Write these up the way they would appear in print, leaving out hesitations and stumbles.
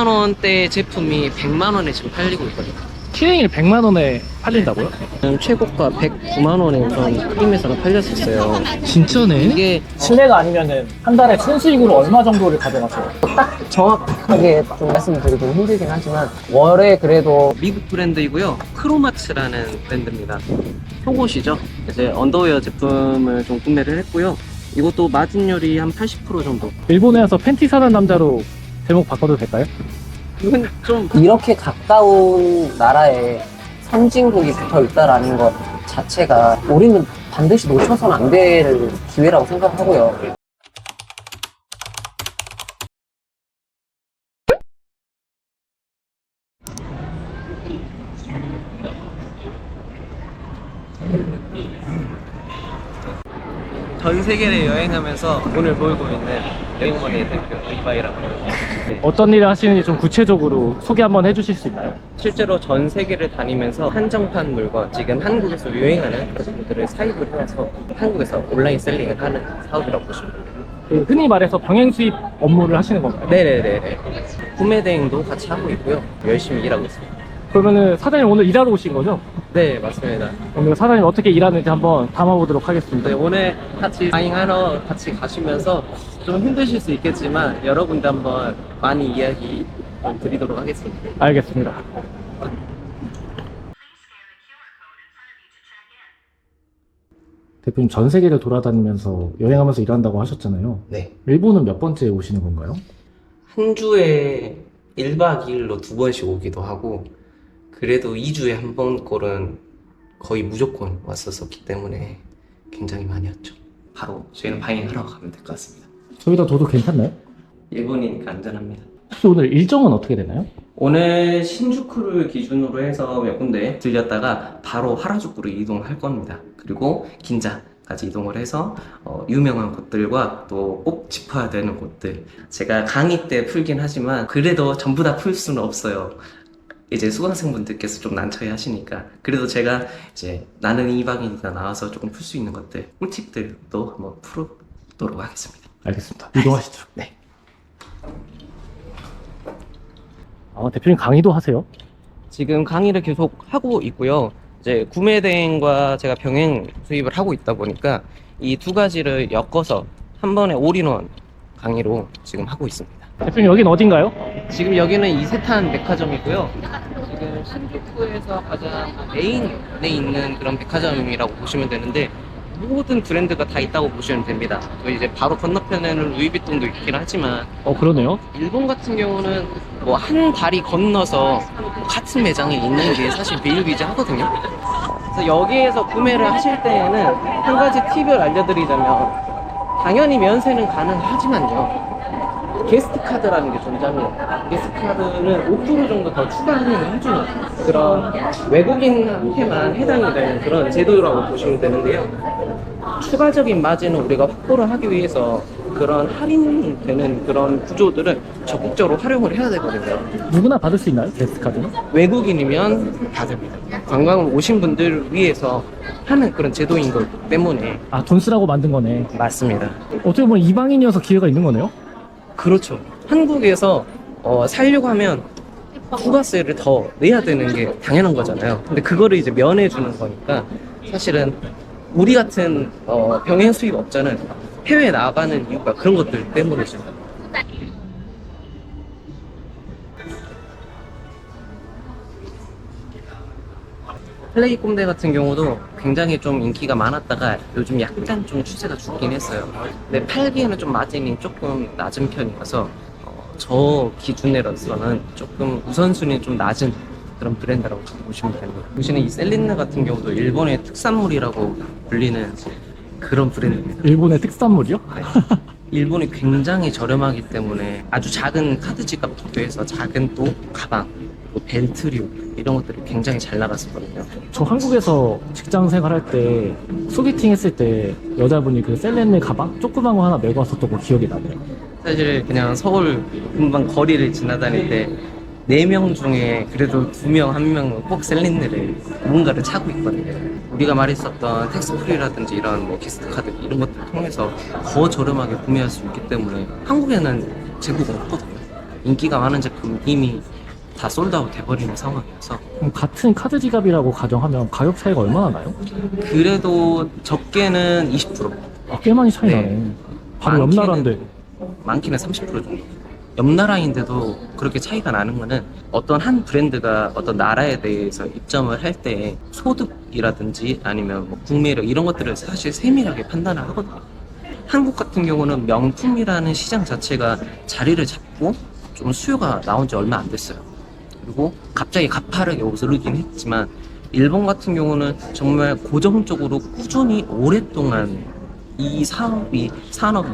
20만 원대 제품이 100만 원에 지금 팔리고 있거든요. 키링이 100만 원에 팔린다고요? 최고가 109만 원에 우선 크림에서는 팔렸었어요. 진짜네. 이게 실내가 아니면은 한 달에 순수익으로 얼마 정도를 가져가세요? 정확하게 좀 말씀드리긴 힘들긴 하지만 월에 그래도 미국 브랜드이고요. 크로마츠라는 브랜드입니다. 속옷이죠. 이제 언더웨어 제품을 좀 구매를 했고요. 이것도 마진율이 한 80% 정도. 일본에 와서 팬티 사는 남자로 제목 바꿔도 될까요? 이건 좀 이렇게 가까운 나라에 선진국이 붙어 있다라는 것 자체가 우리는 반드시 놓쳐서는 안 될 기회라고 생각하고요. 전 세계를 여행하면서 돈을 벌고 있는 여행머니의 대표 리바이라고 합니다. 네. 어떤 일을 하시는지 좀 구체적으로 소개 한번 해주실 수 있나요? 실제로 전 세계를 다니면서 한정판 물건, 지금 한국에서 유행하는 것들을 사입을 해와서 한국에서 온라인 셀링을 하는 사업이라고 보시면 됩니다. 그 흔히 말해서 병행 수입 업무를 하시는 건가요? 네네네네. 구매 대행도 같이 하고 있고요. 열심히 일하고 있습니다. 그러면은 사장님 오늘 일하러 오신 거죠? 네, 맞습니다. 오늘 사장님 어떻게 일하는지 한번 담아보도록 하겠습니다. 네, 오늘 같이 다잉하러 같이 가시면서 좀 힘드실 수 있겠지만 여러분들 한번 많이 이야기 좀 드리도록 하겠습니다. 알겠습니다. 대표님 전 세계를 돌아다니면서 여행하면서 일한다고 하셨잖아요. 네. 일본은 몇 번째 오시는 건가요? 한 주에 1박 2일로 2번씩 오기도 하고 그래도 2주에 한 번꼴은 거의 무조건 왔었기 때문에 굉장히 많이 왔죠. 바로 저희는 바잉하러 가면 될 것 같습니다. 저기다 둬도 괜찮나요? 일본이니까 안전합니다. 혹시 오늘 일정은 어떻게 되나요? 오늘 신주쿠를 기준으로 해서 몇 군데 들렸다가 바로 하라주쿠로 이동할 겁니다. 그리고 긴자까지 이동을 해서 유명한 곳들과 또 꼭 짚어야 되는 곳들, 제가 강의 때 풀긴 하지만 그래도 전부 다 풀 수는 없어요. 이제 수강생분들께서 좀 난처해 하시니까 그래도 제가 이제 나는 이방인이다 나와서 조금 풀 수 있는 것들, 꿀팁들도 한번 풀도록 하겠습니다. 알겠습니다. 이동하시죠. 네. 대표님 강의도 하세요? 지금 강의를 계속 하고 있고요. 이제 구매 대행과 제가 병행 수입을 하고 있다 보니까 이 두 가지를 엮어서 한 번에 올인원 강의로 지금 하고 있습니다. 대표님 여긴 어딘가요? 지금 여기는 이세탄 백화점이고요. 지금 신주쿠에서 가장 메인에 있는 그런 백화점이라고 보시면 되는데 모든 브랜드가 다 있다고 보시면 됩니다. 또 이제 바로 건너편에는 루이비통도 있긴 하지만 그러네요. 일본 같은 경우는 뭐 한 다리 건너서 같은 매장에 있는 게 사실 비일비재하거든요. 그래서 여기에서 구매를 하실 때에는 한 가지 팁을 알려드리자면 당연히 면세는 가능하지만요. 게스트 카드라는 게 존재합니다. 게스트 카드는 5% 정도 더 추가 할인을 해주는 그런 외국인한테만 해당이 되는 그런 제도라고 보시면 되는데요. 추가적인 마진을 우리가 확보를 하기 위해서 그런 할인되는 그런 구조들을 적극적으로 활용을 해야 되거든요. 누구나 받을 수 있나요? 게스트 카드는? 외국인이면 받습니다. 관광을 오신 분들을 위해서 하는 그런 제도인 것 때문에. 돈 쓰라고 만든 거네. 맞습니다. 어떻게 보면 이방인이어서 기회가 있는 거네요? 그렇죠. 한국에서 살려고 하면 부가세를 더 내야 되는 게 당연한 거잖아요. 근데 그거를 이제 면해 주는 거니까 사실은 우리 같은 병행 수입업자는 해외에 나가는 이유가 그런 것들 때문이죠. 플레이 꼼데 같은 경우도 굉장히 좀 인기가 많았다가 요즘 약간 좀 추세가 죽긴 했어요. 근데 팔기에는 좀 마진이 조금 낮은 편이라서 저 기준으로서는 조금 우선순위 좀 낮은 그런 브랜드라고 보시면 됩니다. 보시는 이 셀린느 같은 경우도 일본의 특산물이라고 불리는 그런 브랜드입니다. 일본의 특산물이요? 네. 일본이 굉장히 저렴하기 때문에 아주 작은 카드 지갑부터 해서 작은 또 가방, 또 벨트류 이런 것들이 굉장히 잘 나갔었거든요. 저 한국에서 직장 생활할 때 소개팅 했을 때 여자분이 그 셀렌느 가방? 조그만 거 하나 메고 왔었던 거 기억이 나네요. 사실 그냥 서울 금방 거리를 지나다닐 때 4명 중에 그래도 2명, 1명은 꼭 셀린느를 뭔가를 차고 있거든요. 우리가 말했었던 텍스프리라든지 이런 뭐 게스트카드 이런 것들을 통해서 더 저렴하게 구매할 수 있기 때문에 한국에는 재고가 없거든요. 인기가 많은 제품 이미 다 솔드아웃 돼버리는 상황이어서 그럼 같은 카드 지갑이라고 가정하면 가격 차이가 얼마나 나요? 그래도 적게는 20%, 꽤 많이 차이 네. 나네. 바로 옆 많기는- 나라인데. 많게는 30% 정도. 옆 나라인데도 그렇게 차이가 나는 거는 어떤 한 브랜드가 어떤 나라에 대해서 입점을 할 때 소득이라든지 아니면 뭐 구매력 이런 것들을 사실 세밀하게 판단을 하거든요. 한국 같은 경우는 명품이라는 시장 자체가 자리를 잡고 좀 수요가 나온 지 얼마 안 됐어요. 그리고 갑자기 가파르게 오르긴 했지만 일본 같은 경우는 정말 고정적으로 꾸준히 오랫동안 이 산업이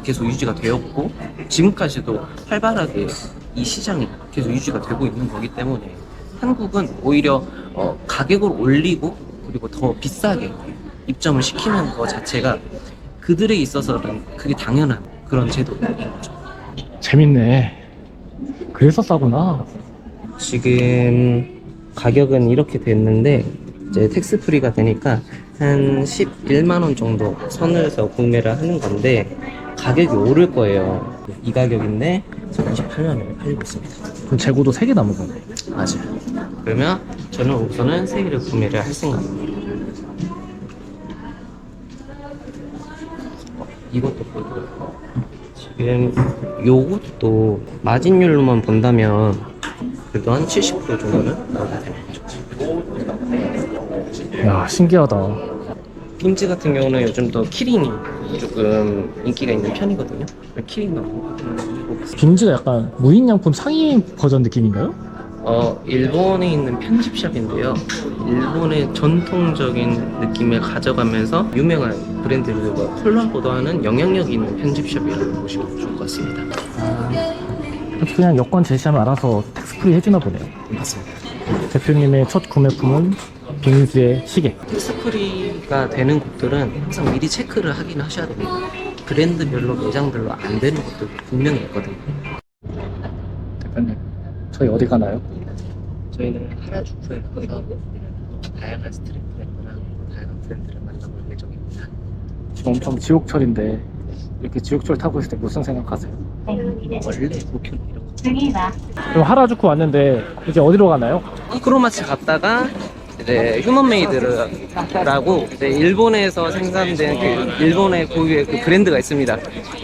계속 유지가 되었고 지금까지도 활발하게 이 시장이 계속 유지가 되고 있는 거기 때문에 한국은 오히려 가격을 올리고 그리고 더 비싸게 입점을 시키는 것 자체가 그들에 있어서는 그게 당연한 그런 제도인 거죠. 재밌네. 그래서 싸구나. 지금 가격은 이렇게 됐는데 이제 텍스 프리가 되니까 한 11만 원 정도 선에서 구매를 하는 건데 가격이 오를 거예요. 이 가격인데 지금 28만 원에 팔리고 있습니다. 그럼 재고도 3개 남은 거네. 맞아요. 그러면 저는 우선은 3개를 구매를 할 생각입니다. 이것도 보여드려요. 지금 요것도 마진율로만 본다면 그래도 한 70% 정도는 나오게 되는 거죠. 야, 신기하다. 빔즈 같은 경우는 요즘 또 키링이 조금 인기가 있는 편이거든요. 키링도 나오고. 빔즈가 약간 무인양품 상위 버전 느낌인가요? 일본에 있는 편집샵인데요. 일본의 전통적인 느낌을 가져가면서 유명한 브랜드들과 콜라보도 하는 영향력 있는 편집샵이라고 보시면 좋을 것 같습니다. 그냥 여권 제시하면 알아서 텍스프리 해주나 보네요. 맞습니다. 대표님의 첫 구매품은 빙수의 시계. 텍스프리가 되는 곳들은 항상 미리 체크를 하긴 하셔야 됩니다. 브랜드별로 매장별로 안 되는 곳들도 분명히 있거든요. 대표님, 저희 어디 가나요? 저희는 하라주쿠에 가서 다양한 스트릿 브랜드랑 다양한 브랜드를 만나볼 예정입니다. 지금 엄청 지옥철인데 이렇게 지옥철 타고 있을 때 무슨 생각하세요? 원래 도쿄는 이렇고 그럼 하라주쿠 왔는데 이제 어디로 가나요? 크로마츠 갔다가 이제 휴먼메이드라고 이제 일본에서 생산된 그 일본의 고유의 그 브랜드가 있습니다.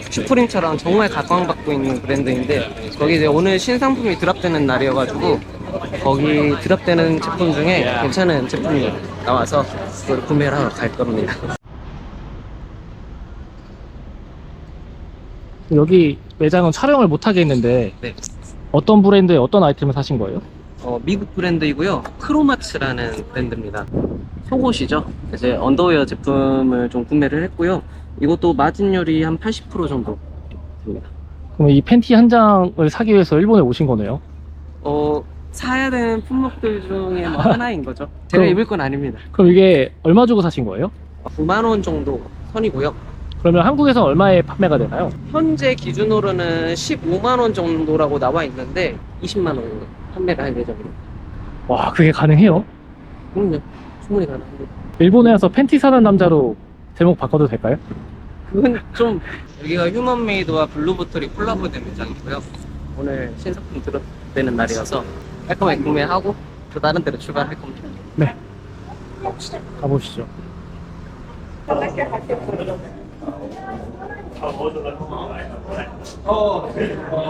슈프림처럼 정말 각광받고 있는 브랜드인데 거기 이제 오늘 신상품이 드랍되는 날이어가지고 거기 드랍되는 제품 중에 괜찮은 제품이 나와서 그걸 구매를 하러 갈 겁니다. 여기 매장은 촬영을 못하게 했는데 네. 어떤 브랜드의 어떤 아이템을 사신 거예요? 미국 브랜드이고요. 크로마츠라는 브랜드입니다. 속옷이죠. 이제 언더웨어 제품을 좀 구매를 했고요. 이것도 마진율이 한 80% 정도 됩니다. 그럼 이 팬티 한 장을 사기 위해서 일본에 오신 거네요? 사야 되는 품목들 중에 뭐 하나인 거죠. 제가 그럼- 입을 건 아닙니다. 그럼 이게 얼마 주고 사신 거예요? 9만 원 정도 선이고요. 그러면 한국에서 얼마에 판매가 되나요? 현재 기준으로는 15만 원 정도라고 나와 있는데 20만 원으로 판매를 할 예정입니다. 와, 그게 가능해요? 그럼요. 충분히 가능합니다. 일본에 와서 팬티 사는 남자로 제목 바꿔도 될까요? 그건 좀 여기가 휴먼메이드와 블루보틀이 콜라보된 매장이고요. 오늘 신상품 들어되는 날이어서 깔끔하게 구매하고 또 다른 데로 출발할 겁니다. 네. 가보시죠.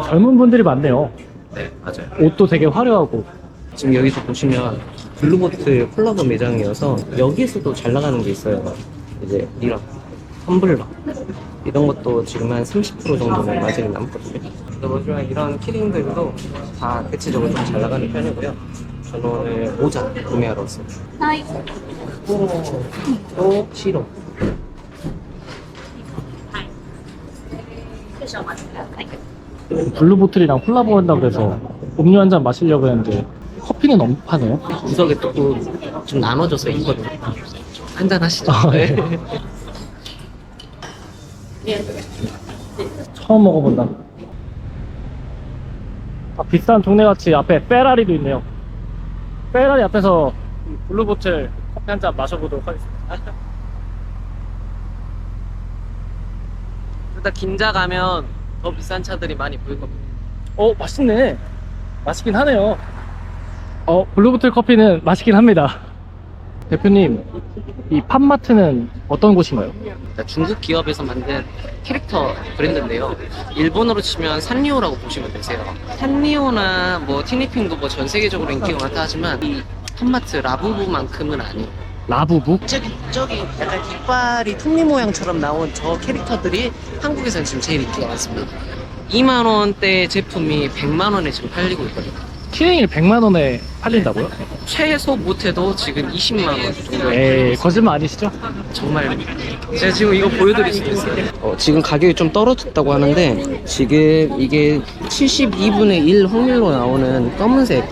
젊은 분들이 많네요. 네, 맞아요. 옷도 되게 화려하고. 지금 여기서 보시면 블루보틀 콜라보 매장이어서 여기에서도 잘 나가는 게 있어요. 이제 이런 텀블러 이런 것도 지금 한 30% 정도는 마진이 남거든요. 그래서 보시면 이런 키링들도 다 대체적으로 좀 잘 나가는 편이고요. 저는 오늘 모자 구매하러 왔습니다. 또 시로. 블루보틀이랑 콜라보 한다고 그래서 음료 한 잔 마시려고 했는데 커피는 파네요? 구석에 조금 좀 나눠져서 있거든요. 한잔 하시죠. 아, 네. 처음 먹어본다. 비싼 동네같이 앞에 페라리도 있네요. 페라리 앞에서 블루보틀 커피 한 잔 마셔보도록 하겠습니다. 일단 긴자 가면 더 비싼 차들이 많이 보일 겁니다. 맛있네. 맛있긴 하네요. 블루보틀 커피는 맛있긴 합니다. 대표님, 이 팝마트는 어떤 곳인가요? 중국 기업에서 만든 캐릭터 브랜드인데요. 일본어로 치면 산리오라고 보시면 되세요. 산리오나 뭐 티니핑도 뭐 전 세계적으로 인기가 많다 하지만 이 팝마트 라부부만큼은 아니에요. 라부부? 저기 약간 이빨이 톱니 모양처럼 나온 저 캐릭터들이 한국에서는 지금 제일 인기가 많습니다. 2만 원대 제품이 100만 원에 지금 팔리고 있거든요. 키링을 100만 원에 팔린다고요? 최소 못해도 지금 20만 원 정도. 에이, 거짓말 아니시죠? 정말 제가 지금 이거 보여드릴 수도 있어요. 지금 가격이 좀 떨어졌다고 하는데 지금 이게 72분의 1 확률로 나오는 검은색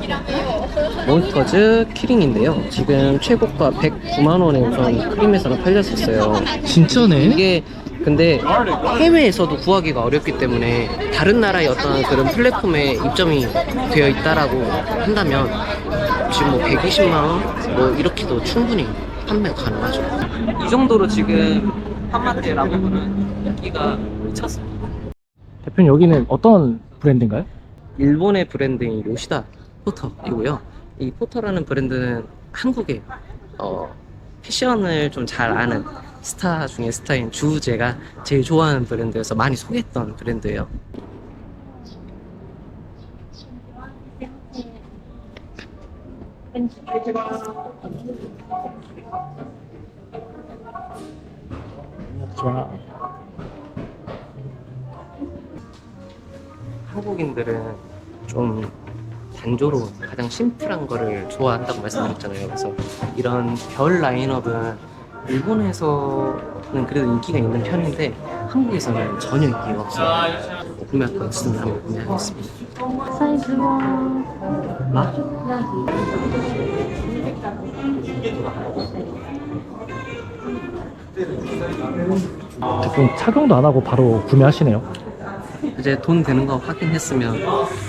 몬스터즈 키링인데요. 지금 최고가 109만 원에 우선 크림에서는 팔렸었어요. 진짜네? 이게 근데 해외에서도 구하기가 어렵기 때문에 다른 나라의 어떤 그런 플랫폼에 입점이 되어 있다라고 한다면 지금 뭐 120만 원 뭐 이렇게도 충분히 판매 가능하죠. 이 정도로 지금 팝마트의 라부부는 인기가 미쳤습니다. 대표님, 여기는 어떤 브랜드인가요? 일본의 브랜드인 요시다 포터이고요. 이 포터라는 브랜드는 한국의 패션을 좀 잘 아는 스타 중에 스타인 주우재가 제일 좋아하는 브랜드여서 많이 소개했던 브랜드예요. 좋아. 한국인들은 좀 단조로운 가장 심플한 거를 좋아한다고 말씀드렸잖아요. 그래서 이런 별 라인업은 일본에서는 그래도 인기가 있는 편인데 한국에서는 전혀 인기가 없어요. 구매할 거 있으면 한번 구매하겠습니다. 대표님, 착용도 안 하고 바로 구매하시네요. 이제 돈 되는 거 확인했으면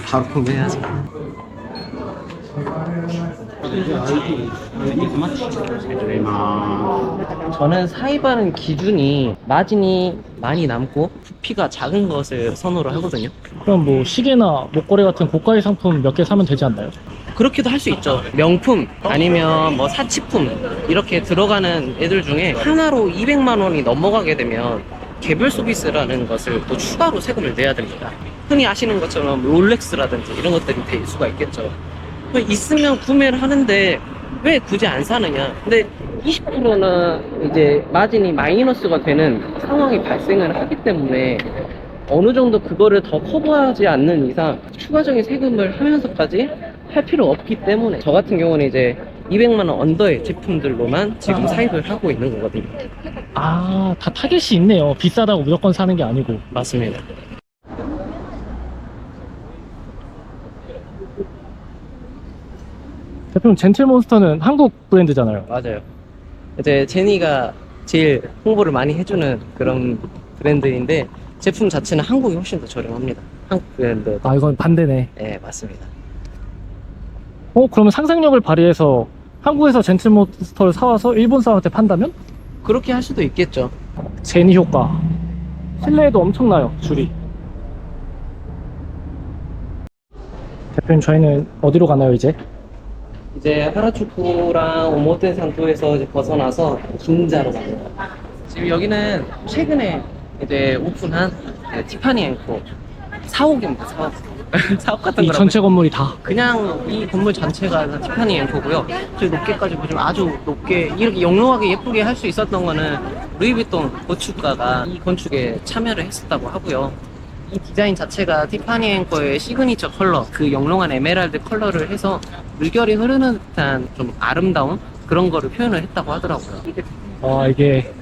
바로 구매해야죠. 저는 사입하는 기준이 마진이 많이 남고 부피가 작은 것을 선호를 하거든요. 그럼 뭐 시계나 목걸이 같은 고가의 상품 몇 개 사면 되지 않나요? 그렇게도 할 수 있죠. 명품 아니면 뭐 사치품 이렇게 들어가는 애들 중에 하나로 200만 원이 넘어가게 되면 개별 서비스라는 것을 또 추가로 세금을 내야 됩니다. 흔히 아시는 것처럼 롤렉스라든지 이런 것들이 될 수가 있겠죠. 있으면 구매를 하는데 왜 굳이 안 사느냐. 근데 20%는 이제 마진이 마이너스가 되는 상황이 발생을 하기 때문에 어느 정도 그거를 더 커버하지 않는 이상 추가적인 세금을 하면서까지 할 필요 없기 때문에 저 같은 경우는 이제 200만 원 언더의 제품들로만 지금 사입을 하고 있는 거거든요. 아, 다 타겟이 있네요. 비싸다고 무조건 사는 게 아니고. 맞습니다. 대표님, 젠틀몬스터는 한국 브랜드잖아요. 맞아요. 이제 제니가 제일 홍보를 많이 해주는 그런 브랜드인데 제품 자체는 한국이 훨씬 더 저렴합니다. 한국 브랜드. 아, 이건 반대네. 네, 맞습니다. 그러면 상상력을 발휘해서 한국에서 젠틀몬스터를 사와서 일본 사람한테 판다면? 그렇게 할 수도 있겠죠. 제니 효과. 실내에도 엄청나요, 줄이. 대표님, 저희는 어디로 가나요, 이제? 이제 하라주쿠랑 오모테산도에서 이제 벗어나서 긴자로 갑니다. 지금 여기는 최근에 이제 오픈한 티파니 앤코 사옥입니다. 사옥. 사옥 같은 이 거라고. 전체 건물이 다. 그냥 이 건물 자체가 다 티파니 앤코고요. 저 높게까지 보시면 아주 높게 이렇게 영롱하게 예쁘게 할 수 있었던 거는 루이비통 건축가가 이 건축에 참여를 했었다고 하고요. 이 디자인 자체가 티파니 앤코의 시그니처 컬러, 그 영롱한 에메랄드 컬러를 해서 물결이 흐르는 듯한 좀 아름다운 그런 거를 표현을 했다고 하더라고요. 이게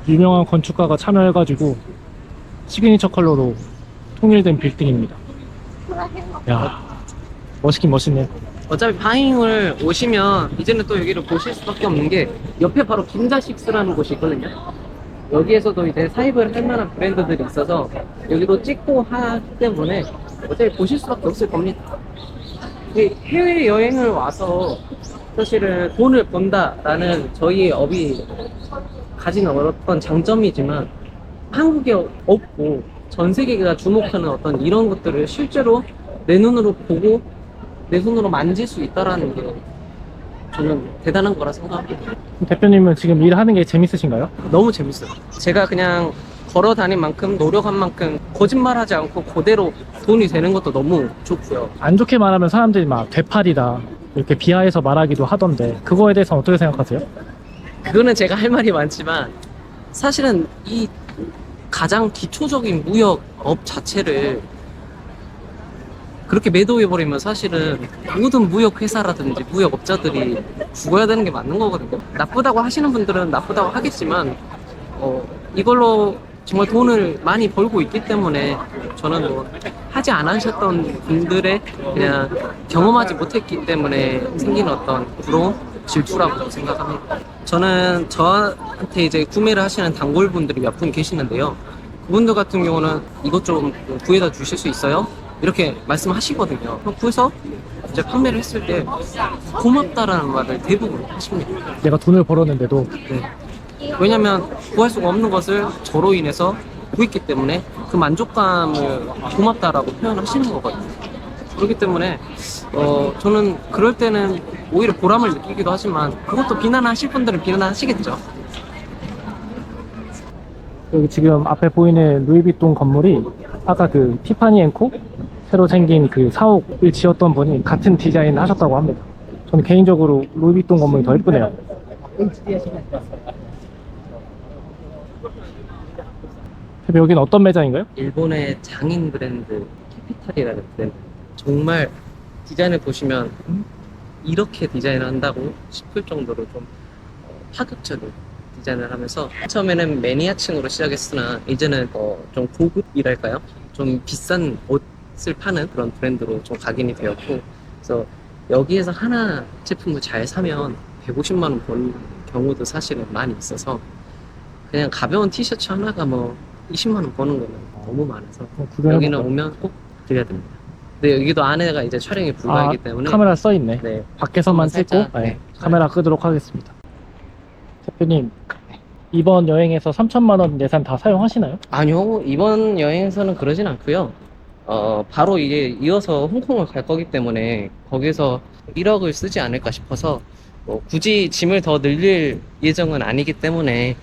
유명한 건축가가 참여해가지고 시그니처 컬러로 통일된 빌딩입니다. 야, 멋있긴 멋있네요. 어차피 바잉을 오시면 이제는 또 여기를 보실 수밖에 없는 게 옆에 바로 긴자식스라는 곳이 있거든요. 여기에서도 이제 사입을 할 만한 브랜드들이 있어서 여기도 찍고 하기 때문에 어차피 보실 수밖에 없을 겁니다. 해외 여행을 와서 사실은 돈을 번다라는 저희의 업이 가진 어떤 장점이지만 한국에 없고 전 세계가 주목하는 어떤 이런 것들을 실제로 내 눈으로 보고 내 손으로 만질 수 있다라는 게 저는 대단한 거라 생각합니다. 대표님은 지금 일하는 게 재밌으신가요? 너무 재밌어요. 제가 그냥 걸어 다닌 만큼 노력한 만큼 거짓말하지 않고 그대로 돈이 되는 것도 너무 좋고요. 안 좋게 말하면 사람들이 막 되팔이다 이렇게 비하해서 말하기도 하던데 그거에 대해서 어떻게 생각하세요? 그거는 제가 할 말이 많지만 사실은 이 가장 기초적인 무역업 자체를 그렇게 매도해버리면 사실은 모든 무역회사라든지 무역업자들이 죽어야 되는 게 맞는 거거든요. 나쁘다고 하시는 분들은 나쁘다고 하겠지만 이걸로 정말 돈을 많이 벌고 있기 때문에 저는 뭐 하지 않으셨던 분들의 그냥 경험하지 못했기 때문에 생기는 어떤 부러움, 질투라고 생각합니다. 저는 저한테 이제 구매를 하시는 단골분들이 몇 분 계시는데요. 그분들 같은 경우는 이것 좀 구해다 주실 수 있어요? 이렇게 말씀하시거든요. 그래서 이제 판매를 했을 때 고맙다라는 말을 대부분 하십니다. 내가 돈을 벌었는데도. 네. 왜냐면 구할 수가 없는 것을 저로 인해서 구했기 때문에 그 만족감을 고맙다라고 표현하시는 거거든요. 그렇기 때문에 저는 그럴 때는 오히려 보람을 느끼기도 하지만 그것도 비난하실 분들은 비난하시겠죠. 여기 지금 앞에 보이는 루이비통 건물이 아까 그 티파니 앤코 새로 생긴 그 사옥을 지었던 분이 같은 디자인을 하셨다고 합니다. 저는 개인적으로 루이비통 건물이 더 예쁘네요. 대표 여기는 어떤 매장인가요? 일본의 장인 브랜드 캐피탈이라는 브랜드. 정말 디자인을 보시면 이렇게 디자인을 한다고 싶을 정도로 좀 파격적인 디자인을 하면서 처음에는 매니아층으로 시작했으나 이제는 좀 고급이랄까요? 좀 비싼 옷을 파는 그런 브랜드로 좀 각인이 되었고, 그래서 여기에서 하나 제품을 잘 사면 150만 원 버는 경우도 사실은 많이 있어서 그냥 가벼운 티셔츠 하나가 뭐 20만 원 버는 거는 너무 많아서 여기는 오면 꼭 드려야 됩니다. 근데 여기도 안에가 이제 촬영이 불가하기 때문에 카메라 써있네. 네, 밖에서만 찍고 살짝, 네, 네. 카메라 끄도록 하겠습니다. 대표님 이번 여행에서 3천만 원 예산 다 사용하시나요? 아니요, 이번 여행에서는 그러진 않고요. 바로 이제 이어서 홍콩을 갈 거기 때문에 거기서 1억을 쓰지 않을까 싶어서 굳이 짐을 더 늘릴 예정은 아니기 때문에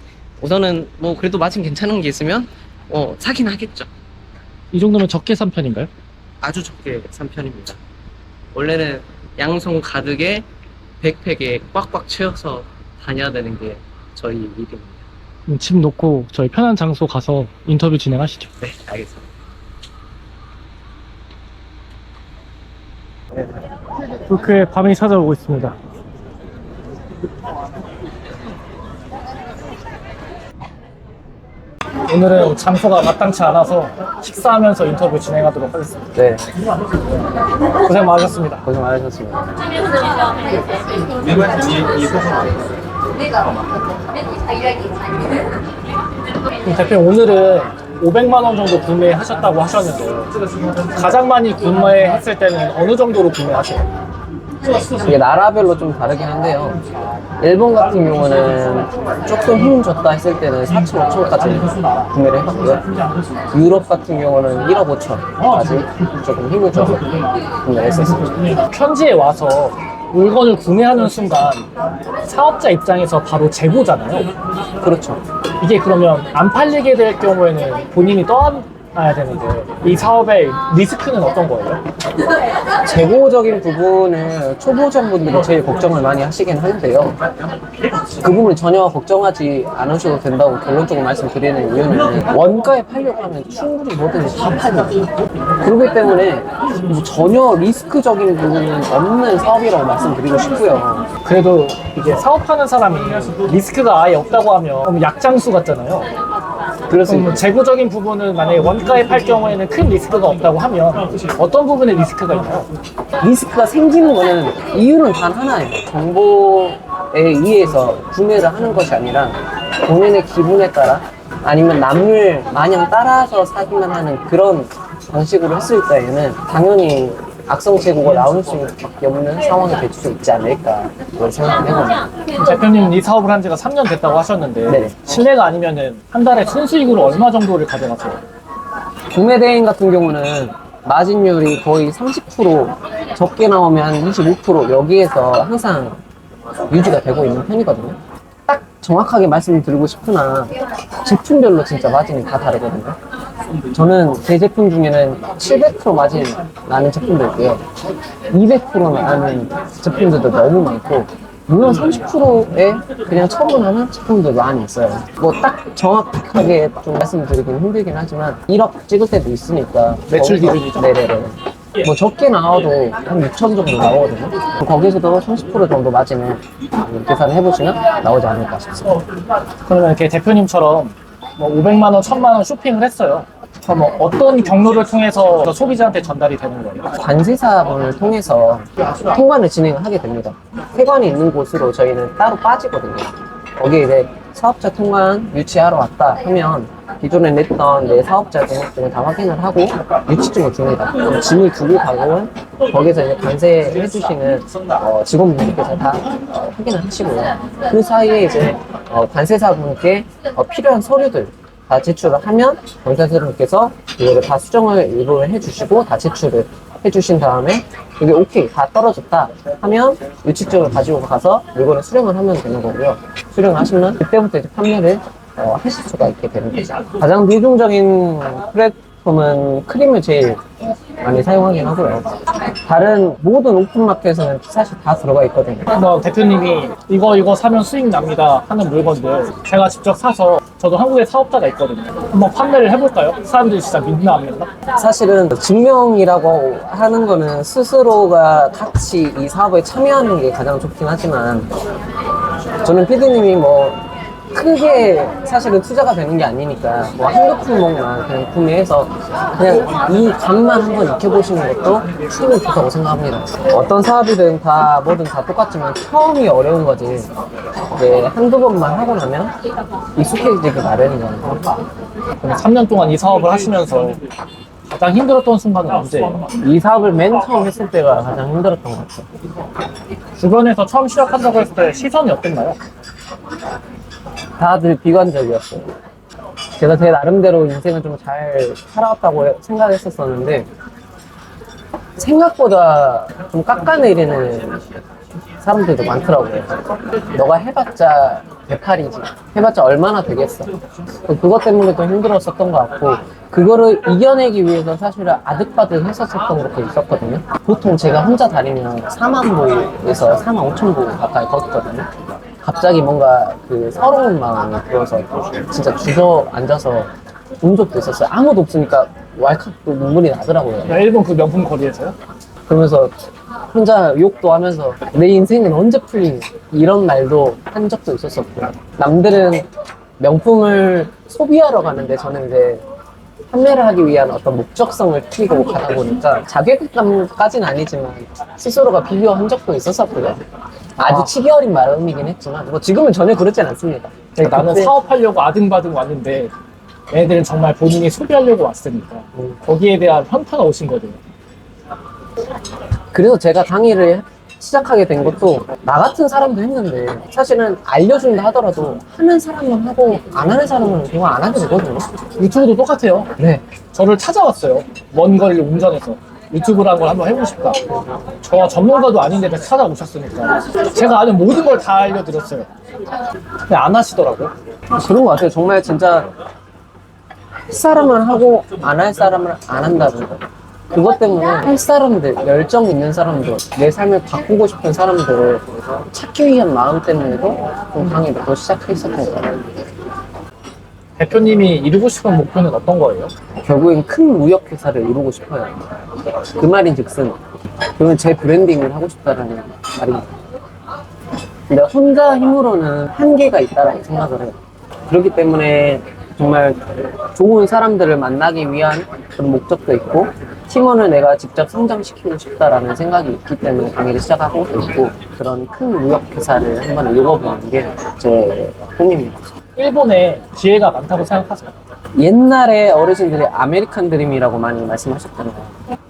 우선은 뭐 그래도 마침 괜찮은 게 있으면 사긴 하겠죠. 이 정도면 적게 산 편인가요? 아주 적게 산 편입니다. 원래는 양손 가득에 백팩에 꽉꽉 채워서 다녀야 되는 게 저희 일입니다. 그럼 짐 놓고 저희 편한 장소 가서 인터뷰 진행하시죠. 네, 알겠습니다. 불크의 밤이 찾아오고 있습니다. 오늘은 장소가 마땅치 않아서 식사하면서 인터뷰 진행하도록 하겠습니다. 네, 고생 많으셨습니다. 고생 많으셨습니다. 그럼 대표님 오늘은 500만 원 정도 구매하셨다고 하셨는데 가장 많이 구매했을 때는 어느 정도로 구매하세요? 이게 나라별로 좀 다르긴 한데요. 일본 같은 경우는 조금 힘 줬다 했을 때는 4천, 5천까지 구매를 해봤고요. 유럽 같은 경우는 1억 5천까지 조금 힘을 줘서 구매를 했었습니다. 현지에 와서 물건을 구매하는 순간 사업자 입장에서 바로 재고잖아요. 그렇죠. 이게 그러면 안 팔리게 될 경우에는 본인이 떠나야 되는데 이 사업의 리스크는 어떤 거예요? 재고적인 부분을 초보자분들이 제일 걱정을 많이 하시긴 하는데요. 그 부분을 전혀 걱정하지 않으셔도 된다고 결론적으로 말씀드리는 이유는 원가에 팔려고 하면 충분히 뭐든지 다 팔립니다. 그렇기 때문에 뭐 전혀 리스크적인 부분은 없는 사업이라고 말씀드리고 싶고요. 그래도 이게 사업하는 사람이 리스크가 아예 없다고 하면 너무 약장수 같잖아요. 그래서 그럼 재고적인 부분은 만약에 원가에 팔 경우에는 큰 리스크가 없다고 하면 어떤 부분에 리스크가 있나요? 리스크가 생기는 거는 이유는 단 하나예요. 정보에 의해서 구매를 하는 것이 아니라 본인의 기분에 따라 아니면 남을 마냥 따라서 사기만 하는 그런 방식으로 했을 때에는 당연히 악성 재고가 나올 수밖에 없는 상황이 될 수 있지 않을까 그걸 생각을 해봅니다. 대표님 이 사업을 한 지가 3년 됐다고 하셨는데 네. 실례가 아니면은 한 달에 순수익으로 얼마 정도를 가져가세요? 구매 대행 같은 경우는 마진율이 거의 30% 적게 나오면 한 25% 여기에서 항상 유지가 되고 있는 편이거든요. 딱 정확하게 말씀드리고 싶으나 제품별로 진짜 마진이 다 다르거든요. 저는 제 제품 중에는 700% 마진 나는 제품도 있고요. 200% 나는 제품들도 너무 많고, 물론 30%에 그냥 처분하는 제품도 많이 있어요. 뭐 딱 정확하게 좀 말씀드리긴 힘들긴 하지만 1억 찍을 때도 있으니까. 매출 기준이죠? 네네네. 뭐 적게 나와도 한 6천 정도 나오거든요. 거기서도 30% 정도 마진을 계산을 해보시면 나오지 않을까 싶습니다. 그러면 이렇게 대표님처럼 뭐 500만 원, 1000만 원 쇼핑을 했어요. 그럼 뭐 어떤 경로를 통해서 소비자한테 전달이 되는 거예요? 관세사분을 통해서 통관을 진행을 하게 됩니다. 세관이 있는 곳으로 저희는 따로 빠지거든요. 거기에 이제 사업자 통관 유치하러 왔다 하면 기존에 냈던 내 사업자 등록증을 다 확인을 하고 유치증을 줍니다. 그럼 짐을 두고 가고 거기서 이제 관세해 주시는 직원분들께서 다 확인을 하시고요. 그 사이에 이제 관세사분께 필요한 서류들 다 제출을 하면 관세사분께서 이거를 다 수정을 일부를 해주시고 다 제출을 해주신 다음에 이게 오케이 다 떨어졌다 하면 유치증을 가지고 가서 물건을 수령을 하면 되는 거고요. 수령을 하시면 그때부터 이제 판매를 하실 수가 있게 되는 거죠. 가장 대중적인 플랫폼은 크림을 제일 많이 사용하긴 하고요. 다른 모든 오픈마켓에서는 사실 다 들어가 있거든요. 뭐 대표님이 이거 사면 수익 납니다 하는 물건들 제가 직접 사서 저도 한국에 사업자가 있거든요. 한번 판매를 해볼까요? 사람들이 진짜 믿나 안 믿나? 사실은 증명이라고 하는 거는 스스로가 같이 이 사업에 참여하는 게 가장 좋긴 하지만 저는 피디님이 뭐 크게 사실은 투자가 되는 게 아니니까 뭐 한두 품목만 그냥 구매해서 그냥 이 감만 한번 익혀보시는 것도 충분히 좋다고 생각합니다. 어떤 사업이든 다 뭐든 다 똑같지만 처음이 어려운 거지 이제 한두 번만 하고 나면 익숙해지기 마련이거든요. 그럼 3년 동안 이 사업을 하시면서 가장 힘들었던 순간은 언제예요? 이 사업을 맨 처음 했을 때가 가장 힘들었던 것 같아요. 주변에서 처음 시작한다고 했을 때 시선이 어땠나요? 다들 비관적이었어요. 제가 제 나름대로 인생을 좀 잘 살아왔다고 생각했었었는데 생각보다 좀 깎아내리는 사람들도 많더라고요. 너가 해봤자 108이지 해봤자 얼마나 되겠어. 그것 때문에 좀 힘들었었던 것 같고 그거를 이겨내기 위해서 사실은 아득바득 했었던 것도 있었거든요. 보통 제가 혼자 다니면 4만 보에서 4만 5천 보 가까이 걷거든요. 갑자기 뭔가 그 서러운 마음이 들어서 진짜 주저앉아서 운 적도 있었어요. 아무도 없으니까 왈칵 또 눈물이 나더라고요. 일본 그 명품 거리에서요? 그러면서 혼자 욕도 하면서 내 인생은 언제 풀리니 이런 말도 한 적도 있었었고 남들은 명품을 소비하러 가는데 저는 이제 판매를 하기 위한 어떤 목적성을 띠고 가다 보니까 자괴감까지는 아니지만 스스로가 비교한 적도 있었었고요. 아주 치기 어린 마음이긴 했지만 뭐 지금은 전혀 그렇진 않습니다. 나는 그때 사업하려고 아등바등 왔는데 얘네들은 정말 본인이 소비하려고 왔으니까 거기에 대한 현타가 오신 거죠. 그래서 제가 강의를 시작하게 된 것도 나 같은 사람도 했는데 사실은 알려준다 하더라도 하는 사람은 하고 안 하는 사람은 그거 안 하게 되거든요. 유튜브도 똑같아요. 네. 저를 찾아왔어요. 먼 거리를 운전해서 유튜브라는 걸 한번 해보고 싶다. 저 전문가도 아닌데 찾아오셨으니까 제가 아는 모든 걸 다 알려드렸어요. 근데 안 하시더라고요. 그런 것 같아요. 정말 진짜 할 사람은 하고 안 할 사람은 안 한다는 거. 그것 때문에 할 사람들, 열정 있는 사람들, 내 삶을 바꾸고 싶은 사람들을 찾기 위한 마음 때문에도 좀 강의를 또 시작했었던 것 같아요. 대표님이 이루고 싶은 목표는 어떤 거예요? 결국엔 큰 무역회사를 이루고 싶어요. 그 말인 즉슨 그러면 제 브랜딩을 하고 싶다는 말입니다. 근데 혼자 힘으로는 한계가 있다고 생각을 해요. 그렇기 때문에 정말 좋은 사람들을 만나기 위한 그런 목적도 있고 팀원을 내가 직접 성장시키고 싶다라는 생각이 있기 때문에 강의를 시작하고 있고 그런 큰 무역회사를 한번 읽어보는 게 제 꿈입니다. 일본에 기회가 많다고 생각하세요? 옛날에 어르신들이 아메리칸 드림이라고 많이 말씀하셨잖아요.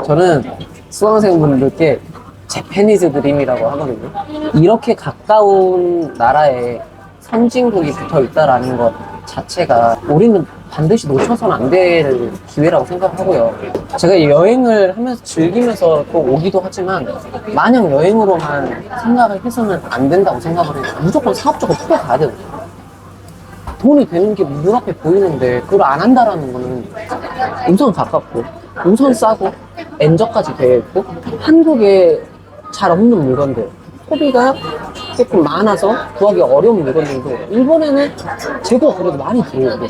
저는 수강생분들께 재패니즈 드림이라고 하거든요. 이렇게 가까운 나라에 선진국이 붙어 있다라는 것 자체가 우리는 반드시 놓쳐서는 안 될 기회라고 생각하고요. 제가 여행을 하면서 즐기면서 또 오기도 하지만 마냥 여행으로만 생각을 해서는 안 된다고 생각을 해요. 무조건 사업적으로 풀어 가야 되거든요. 돈이 되는 게 눈앞에 보이는데 그걸 안 한다라는 거는 우선 가깝고 우선 싸고 엔저까지 되어 있고 한국에 잘 없는 물건들 소비가 조금 많아서 구하기 어려운 물건들도 일본에는 재고가 그래도 많이 들어오고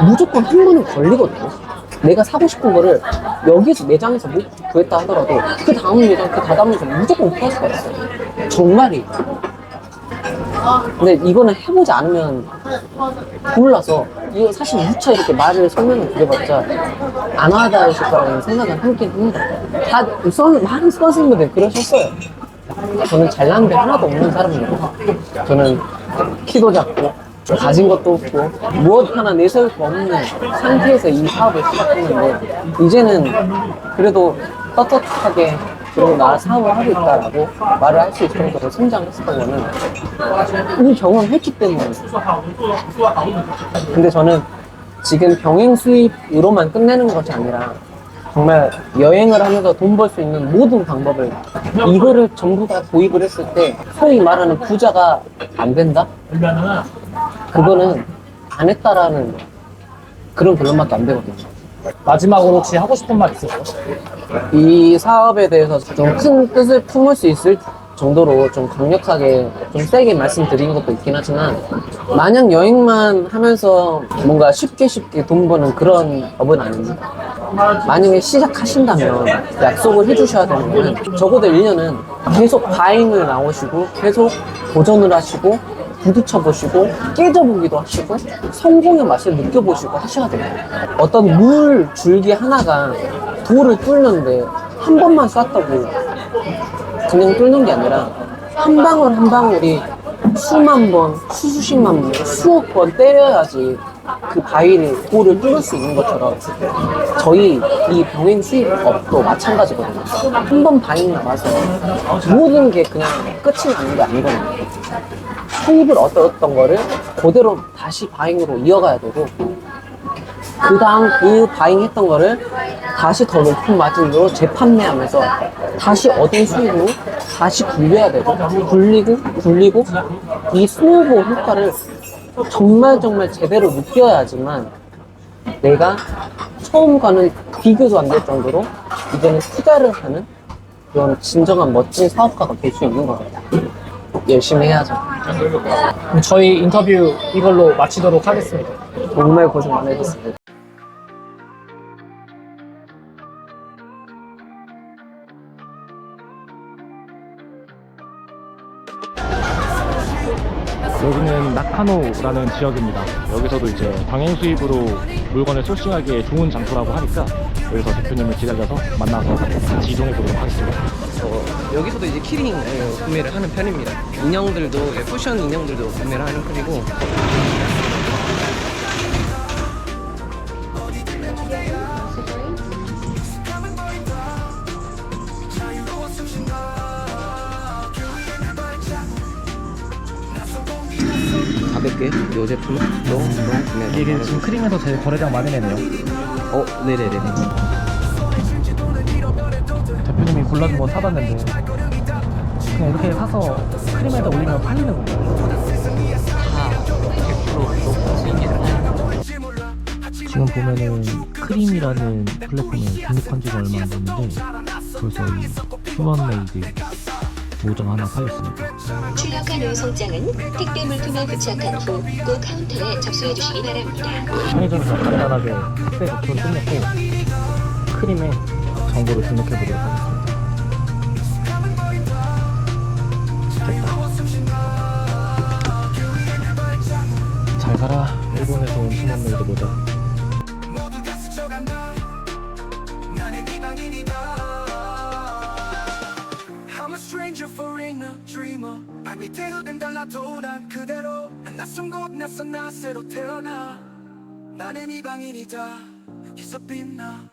무조건 한 번은 걸리거든요. 내가 사고 싶은 거를 여기서 매장에서 못 구했다 하더라도 그 다음 매장, 그 다다음에서 무조건 구할 수가 있어요. 정말이. 근데 이거는 해보지 않으면 몰라서 이거 사실 무차 이렇게 말을 설명을 드려봤자 안 와닿으실 거라는 생각은 하긴 합니다. 다 많은 선생님들 그러셨어요. 저는 잘난 게 하나도 없는 사람이고 저는 키도 작고 가진 것도 없고 무엇 하나 내세울 거 없는 상태에서 이 사업을 시작했는데 이제는 그래도 떳떳하게 그리고 나 사업을 하고 있다라고 말을 할 수 있을 정도로 성장했었던 거는 이미 경험했기 때문에. 근데 저는 지금 병행 수입으로만 끝내는 것이 아니라 정말 여행을 하면서 돈 벌 수 있는 모든 방법을 이거를 전부 다 도입을 했을 때 소위 말하는 부자가 안 된다? 그거는 안 했다라는 그런 결론밖에 안 되거든요. 마지막으로 혹시 하고 싶은 말 있으세요? 이 사업에 대해서 좀 큰 뜻을 품을 수 있을 정도로 좀 강력하게 좀 세게 말씀드리는 것도 있긴 하지만 마냥 여행만 하면서 뭔가 쉽게 돈 버는 그런 법은 아닙니다. 만약에 시작하신다면 약속을 해주셔야 되는 거는 적어도 1년은 계속 바잉을 나오시고 계속 도전을 하시고 부딪혀 보시고 깨져보기도 하시고 성공의 맛을 느껴보시고 하셔야 돼요. 어떤 물 줄기 하나가 돌을 뚫는데 한 번만 쐈다고 그냥 뚫는 게 아니라 한 방울 한 방울이 수만 번, 수십만 번, 수억 번 때려야지 그 바위를, 돌을 뚫을 수 있는 것처럼 저희 이 병행 수입업도 마찬가지거든요. 한 번 바위 나와서 모든 게 그냥 끝이 나는 게 아니거든요. 수입을 얻었던 거를 그대로 다시 바잉으로 이어가야 되고 그 다음 그 바잉 했던 거를 다시 더 높은 마진으로 재판매하면서 다시 얻은 수익으로 다시 굴려야 되고 굴리고 이 스노우볼 효과를 정말 제대로 느껴야지만 내가 처음과는 비교도 안 될 정도로 이제는 투자를 하는 그런 진정한 멋진 사업가가 될 수 있는 겁니다. 열심히 해야죠. 저희 인터뷰 이걸로 마치도록 하겠습니다. 정말 고생 많으셨습니다. 여기는 나카노라는 지역입니다. 여기서도 이제 병행 수입으로 물건을 소싱하기에 좋은 장소라고 하니까 여기서 대표님을 기다려서 만나서 같이 이동해 보도록 하겠습니다. 여기서도 이제 키링을 구매를 하는 편입니다. 인형들도, 쿠션 인형들도 구매를 하는 편이고. 가볍게 이 제품은 또 구매를 이게 하는 지금 크림에서 제일 거래량 많은 애네요. 네네네. 대표님이 골라준 거 사봤는데 그냥 이렇게 사서 크림에다 올리면 팔리는 건가요? 지금 보면은 크림이라는 플랫폼에 등록한 지가 얼마 안 됐는데 벌써 이 휴먼메이드 모정 하나 팔렸습니다. 출력한 운송장은 택배 물품에 부착한 후 꼭 카운터에 접수해 주시기 바랍니다. 편의점에서 간단하게 택배 버튼 끝냈고 크림에 정보를 등록해 보도록 하겠습니다. 됐다. 잘 가라 일본에서 온 휴먼메이드 모자. I'm a stranger, foreigner, dreamer. 발밑대로 된 달라도 난 그대로 낯선 곳 낯선 낯새로 태어나 나는 이방인이다 여기서 빛나